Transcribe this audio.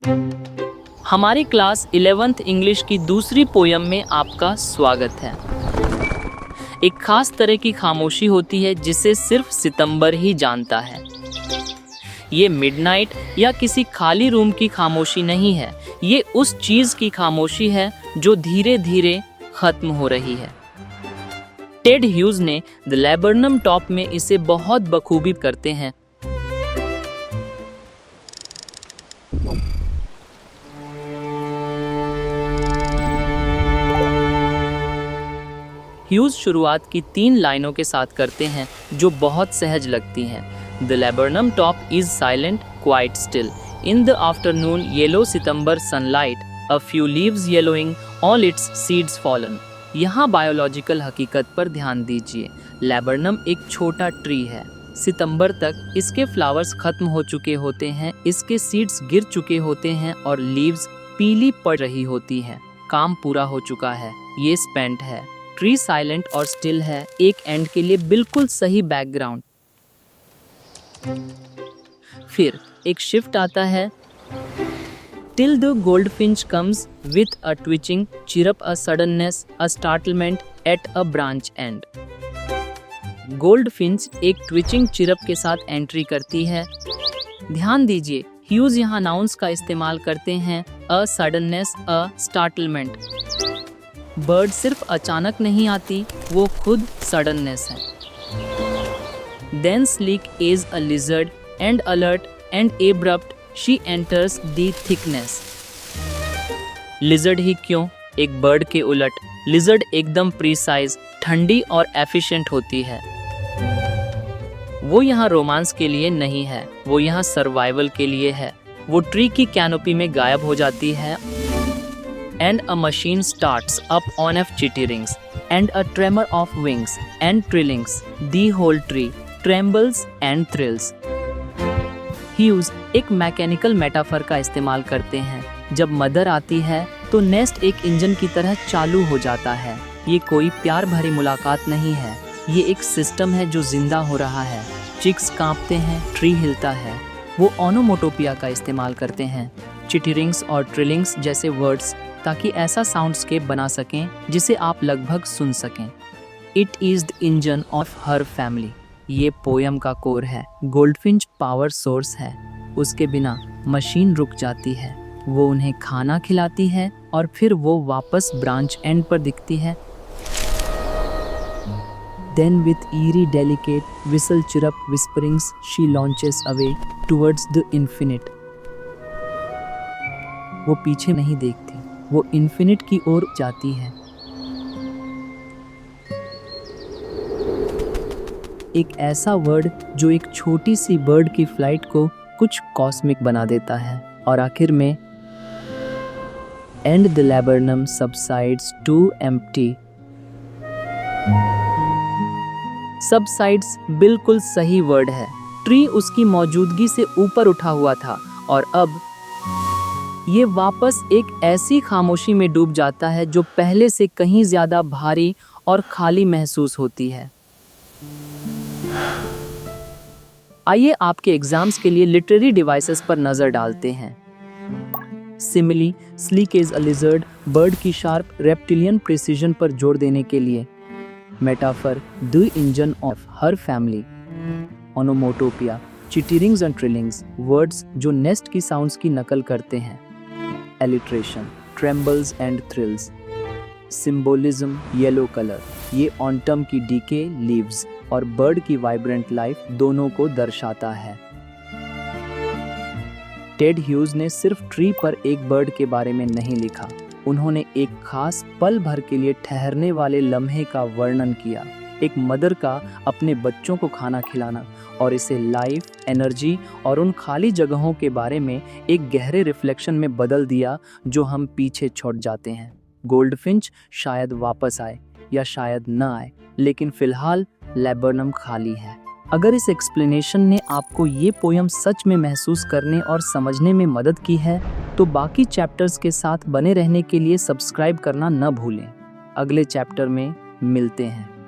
हमारी class 11th English की दूसरी पोयम में आपका स्वागत है। एक खास तरह की खामोशी होती है जिसे सिर्फ सितंबर ही जानता है। ये मिडनाइट या किसी खाली रूम की खामोशी नहीं है, ये उस चीज़ की खामोशी है जो धीरे धीरे खत्म हो रही है। टेड ह्यूज ने द लैबरनम टॉप में इसे बहुत बखूबी करते हैं। ह्यूज शुरुआत की 3 लाइनों के साथ करते हैं जो बहुत सहज लगती हैं। The laburnum top is silent quite still in the afternoon yellow September sunlight a few leaves yellowing all its seeds fallen. यहाँ बायोलॉजिकल हकीकत पर ध्यान दीजिए। लैबरनम एक छोटा ट्री है। सितंबर तक इसके फ्लावर्स खत्म हो चुके होते हैं, इसके सीड्स गिर चुके होते हैं और लीव्स पीली पड़ रही होती हैं। काम पूरा हो चुका है, ये स्पेंट है। ट्री साइलेंट और स्टिल है, एक एंड के लिए बिल्कुल सही बैकग्राउंड। फिर एक शिफ्ट आता है। Till the goldfinch comes with a twitching chirp, a suddenness, a startlement at a branch end. Goldfinch एक ट्विचिंग चिरप के साथ एंट्री करती है। ध्यान दीजिए, ह्यूज यहाँ नाउन्स का इस्तेमाल करते हैं। अ सडननेस, अ स्टार्टलमेंट। बर्ड सिर्फ अचानक नहीं आती, वो खुद सडननेस है। Then sleek is a lizard and alert and abrupt she enters the thickness. Lizard ही क्यों, एक बर्ड के उलट लिजर्ड एकदम प्रीसाइज, ठंडी और एफिशिएंट होती है। वो यहाँ रोमांस के लिए नहीं है, वो यहाँ सर्वाइवल के लिए है। वो ट्री की कैनोपी में गायब हो जाती है। And a machine starts up on a chitty rings and a tremor of wings and trillings. The whole tree trembles and thrills. Huge एक मैकेनिकल मेटाफर का इस्तेमाल करते हैं। जब मदर आती है तो नेस्ट एक इंजन की तरह चालू हो जाता है। ये कोई प्यार भरी मुलाकात नहीं है, ये एक सिस्टम है जो जिंदा हो रहा है। चिक्स कांपते हैं, ट्री हिलता है। वो ओनोमोटोपिया का इस्तेमाल करते हैं, चिटिरिंग्स और ट्रिलिंग्स जैसे वर्ड्स, ताकि ऐसा साउंडस्केप बना सकें जिसे आप लगभग सुन सकें। It is the engine of her family. ये पोयम का कोर है। गोल्डफिंच पावर सोर्स है, उसके बिना मशीन रुक जाती है। वो उन्हें खाना खिलाती है और फिर वो वापस ब्रांच एंड पर दिखती है। Then with eerie delicate whistle chirrup whisperings she launches away towards the infinite. वो पीछे नहीं देखती, वो इन्फिनिट की ओर जाती है। एक ऐसा वर्ड जो एक छोटी सी बर्ड की फ्लाइट को कुछ कॉस्मिक बना देता है। और आखिर में and the laburnum subsides to empty. Subsides बिल्कुल सही वर्ड है। ट्री उसकी मौजूदगी से ऊपर उठा हुआ था और अब ये वापस एक ऐसी खामोशी में डूब जाता है जो पहले से कहीं ज्यादा भारी और खाली महसूस होती है। आइए आपके एग्जाम्स के लिए लिटरेरी डिवाइसेस पर नजर डालते हैं। Simile, sleek is a lizard, bird की शार्प रेप्टिलियन प्रिसीजन पर जोर देने के लिए। Metaphor, the engine of her family. Onomatopoeia, chitterings and trillings, words जो नेस्ट की साउंड्स की नकल करते हैं। Alliteration, trembles and thrills. Symbolism, yellow colour, ये ऑटम की डीके लीव्स और बर्ड की वाइब्रेंट लाइफ दोनों को दर्शाता है। टेड ह्यूज ने सिर्फ ट्री पर एक बर्ड के बारे में नहीं लिखा, उन्होंने एक खास पल भर के लिए ठहरने वाले लम्हे का वर्णन किया। एक मदर का अपने बच्चों को खाना खिलाना और इसे लाइफ, एनर्जी और उन खाली जगहों के बारे में एक गहरे रिफ्लेक्शन में बदल दिया जो हम पीछे छोड़ जाते हैं। गोल्डफिंच शायद वापस आए या शायद न आए, लेकिन फिलहाल लैबरनम खाली है। अगर इस एक्सप्लेनेशन ने आपको ये पोयम सच में महसूस करने और समझने में मदद की है तो बाकी चैप्टर्स के साथ बने रहने के लिए सब्सक्राइब करना न भूलें। अगले चैप्टर में मिलते हैं।